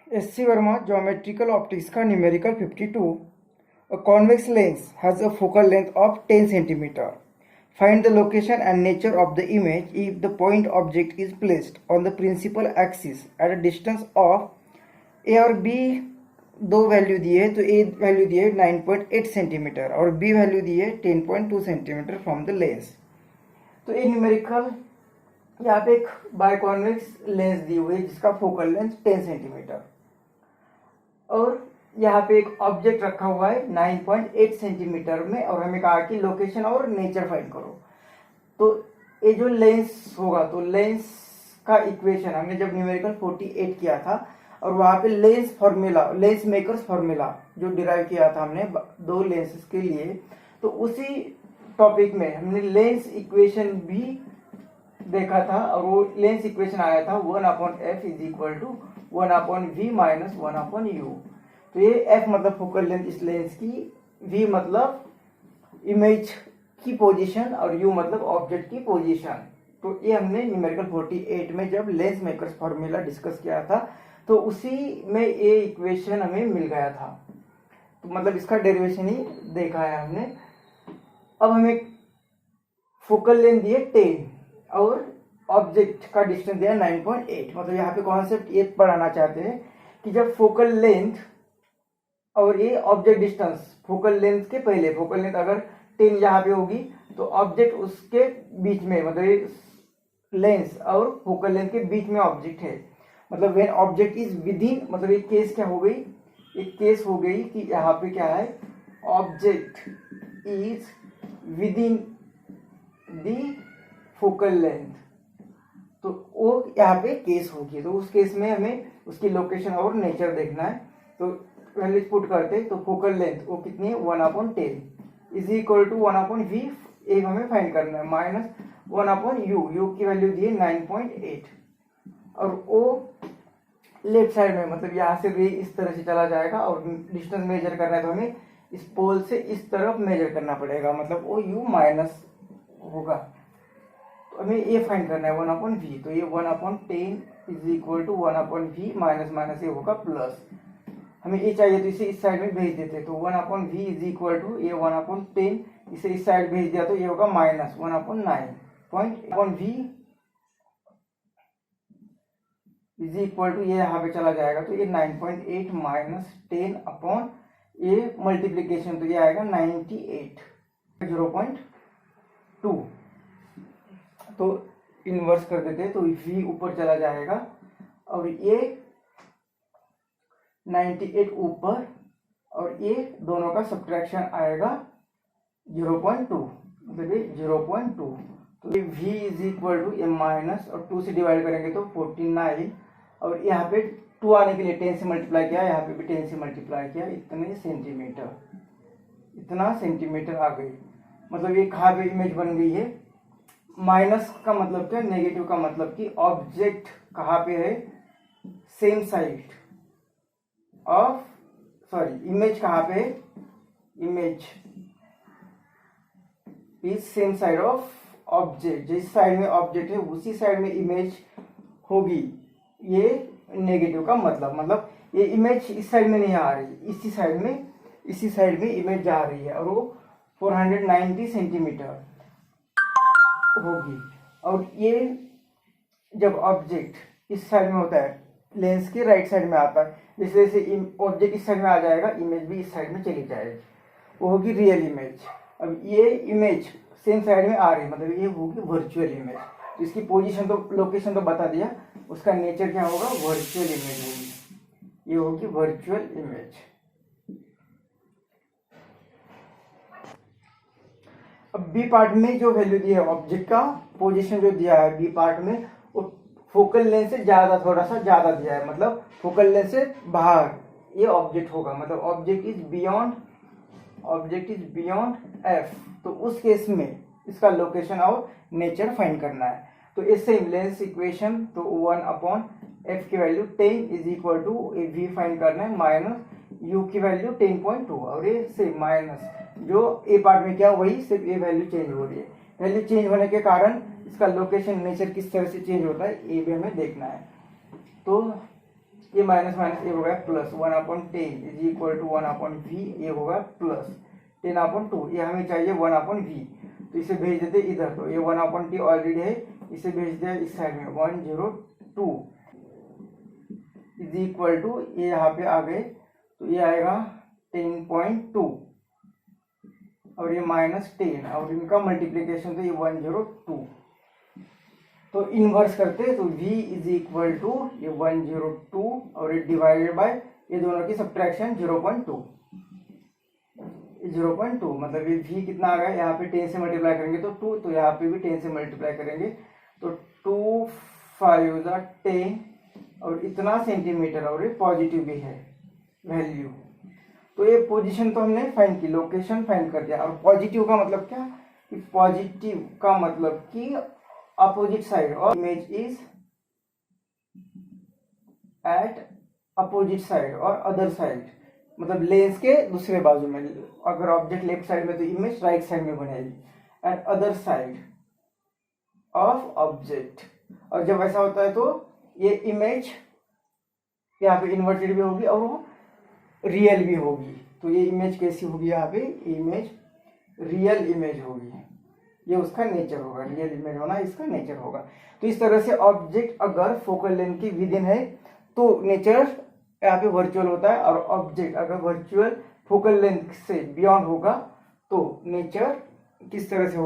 S.C. Verma, Geometrical Optics का numerical 52. A convex lens has a focal length of 10 cm. Find the location and nature of the image if the point object is placed on the principal axis at a distance of A और B दो value दिए है, तो A value दिए 9.8 centimetre और B value दिए 10.2 centimetre from the lens. तो ये न्यूमेरिकल यहाँ पे एक बायकॉन्वेक्स लेंस दी हुई है जिसका फोकल लेंथ 10 सेंटीमीटर और यहाँ पे एक ऑब्जेक्ट रखा हुआ है 9.8 सेंटीमीटर में और हमें कहा कि लोकेशन और नेचर फाइंड करो। तो ये जो लेंस होगा तो लेंस का इक्वेशन हमने जब न्यूमेरिकल 48 किया था और वहाँ पे lens formula, lens makers formula जो डिराइव किया था हमने दो लेंसेस के लिए, तो उसी टॉपिक में हमने लेंस इक्वेशन भी देखा था और वो लेंस इक्वेशन आया था 1/f is equal to 1/v minus 1/u। तो ये f मतलब फोकल लेंथ इस लेंस की, v मतलब इमेज की पोजीशन और u मतलब ऑब्जेक्ट की पोजीशन। तो ये हमने न्यूमेरिकल 48 में जब लेंस मेकर्स फॉर्मूला डिस्कस किया था तो उसी में ये इक्वेशन हमें मिल गया था। तो मतलब इसका डेरिवेशन ही देखा है हमने। अब हमें फोकल लेंथ दिए 10 और ऑब्जेक्ट का डिस्टेंस दिया 9.8। मतलब यहाँ पे कॉन्सेप्ट ये पढ़ाना चाहते हैं कि जब फोकल लेंथ और ये ऑब्जेक्ट डिस्टेंस, फोकल लेंथ के पहले फोकल लेंथ अगर 10 यहाँ पे होगी तो ऑब्जेक्ट उसके बीच में, मतलब लेंस और फोकल लेंथ के बीच में ऑब्जेक्ट है। मतलब when object is with in, मतलब एक केस क्या हो गई, एक केस हो गई कि यहाँ पे क्या है, object is with in the focal length, तो वो यहाँ पे केस होगी। तो उस केस में हमें उसकी लोकेशन और नेचर देखना है। तो वैल्यूज पुट करते तो फोकल लेंथ वो कितनी है 1/10 इज इक्वल टू 1/v, एक हमें फाइंड करना है, माइनस 1/u, u की वैल्यू दी है 9.8 और वो लेफ्ट साइड में, मतलब यहाँ से रे इस तरह से चला जाएगा और डिस्टेंस मेजर करना है तो हमें इस पोल से इस तरफ मेजर करना पड़ेगा, मतलब वो u माइनस होगा। तो हमें ये फाइंड करना है 1/v, तो ये 1/10 is equal to 1/v minus minus ये होगा प्लस। हमें ये चाहिए तो इसे इस साइड में भेज देते, तो 1/v इज इक्वल टू ये 1/10, इसे इस साइड भेज दिया तो ये होगा minus 1/9.v is equal to ये यहाँ पे चला जाएगा तो ये 9.8 माइनस 10 अपॉन ये मल्टीप्लीकेशन, तो ये आएगा 98 0.2। तो इन्वर्स कर देते तो v ऊपर चला जाएगा और ये 98 ऊपर और ये दोनों का सब्ट्रैक्शन आएगा 0.2, मतलब ये 0.2। तो ये v इज इक्वल टू ये माइनस और 2 से डिवाइड करेंगे तो 49 और यहाँ पे 2 आने के लिए 10 से मल्टीप्लाई किया, यहाँ पे भी 10 से मल्टीप्लाई किया, इतने सेंटीमीटर, इतना सेंटीमीटर आ गई। मतलब ये कहाँ पे इमेज बन गई है। माइनस का मतलब क्या, नेगेटिव का मतलब कि ऑब्जेक्ट कहाँ पे है, same side of, sorry image कहाँ पे है, image is same side of object, जिस साइड में ऑब्जेक्ट है उसी साइड में इमेज होगी। ये नेगेटिव का मतलब ये इमेज इस साइड में नहीं आ रही, इसी साइड में इमेज जा रही है और वो 490 सेंटीमीटर होगी। और ये जब ऑब्जेक्ट इस साइड में होता है, लेंस के राइट साइड में आता है, जैसे जैसे ऑब्जेक्ट इस साइड में आ जाएगा इमेज भी इस साइड में चली जाएगी, वो होगी रियल इमेज। अब ये इमेज सेम साइड में आ रही है, मतलब ये होगी वर्चुअल इमेज। तो इसकी पोजीशन तो, लोकेशन तो बता दिया, उसका नेचर क्या होगा, वर्चुअल इमेज होगी, ये होगी वर्चुअल इमेज। अब बी पार्ट में जो वैल्यू दी है ऑब्जेक्ट का पोजीशन जो दिया है बी पार्ट में, वो फोकल लेंथ से ज्यादा, थोड़ा सा ज्यादा दिया है, मतलब फोकल लेंथ से बाहर ये ऑब्जेक्ट होगा, मतलब ऑब्जेक्ट इज बियॉन्ड एफ। तो उस केस में इसका लोकेशन और नेचर फाइंड करना है। तो इससे लेंस इक्वेशन, तो 1/f की value 10 is equal to v find करना है माइनस u की वैल्यू 10.2 और ये से माइनस जो ए पार्ट में क्या वही सिर्फ ये वैल्यू चेंज हो रही है। वैल्यू चेंज होने के कारण इसका लोकेशन नेचर किस तरह से चेंज होता है ये भी हमें देखना है। तो ये माइनस माइनस ये हो गया plus 1/10 is equal to 1/v, ये होगा प्लस 10/2, ये हमें चाहिए 1/v, तो इसे भेज देते इधर, तो ये 1/t ऑलरेडी है, इसे भेज दिया इस साइड में 102 इज इक्वल टू, ये यहाँ पे आ गए तो ये आएगा 10.2 और ये -10 और इनका मल्टीप्लीकेशन तो ये 102, तो इनवर्स करते तो v इज इक्वल टू ये 102 और ये डिवाइडेड बाय ये दोनों की सब्ट्रैक्शन 0.2 मतलब ये v कितना आ गया, यहाँ पे 10 से मल्टीप्लाई करेंगे तो 2, तो यहाँ पे भी 10 से मल्टीप्लाई करेंगे तो 2 5 10 और इतना सेंटीमीटर और ये पॉजिटिव भी है वैल्यू। तो ये पोजीशन तो हमने फाइंड की, लोकेशन फाइंड कर दिया। और पॉजिटिव का मतलब क्या, कि पॉजिटिव का मतलब कि अपोजिट साइड और image is at opposite side और अदर साइड, मतलब लेंस के दूसरे बाजू में, अगर ऑब्जेक्ट लेफ्ट साइड में तो इमेज राइट साइड में बनेगी, eight other side of object. और जब ऐसा होता है तो ये इमेज यहाँ पे इन्वर्टेड भी होगी और वो रियल भी होगी। तो ये इमेज कैसी होगी, यहाँ पे इमेज रियल इमेज होगी, ये उसका नेचर होगा, रियल इमेज होना इसका नेचर होगा। तो इस तरह से ऑब्जेक्ट अगर फोकल लेंथ की विद इन है तो नेचर यहाँ पे वर्चुअल होता है, और ऑब्जेक्ट अगर वर्चुअल फोकल लेंथ से बियॉन्ड होगा तो नेचर किस तरह से होगा।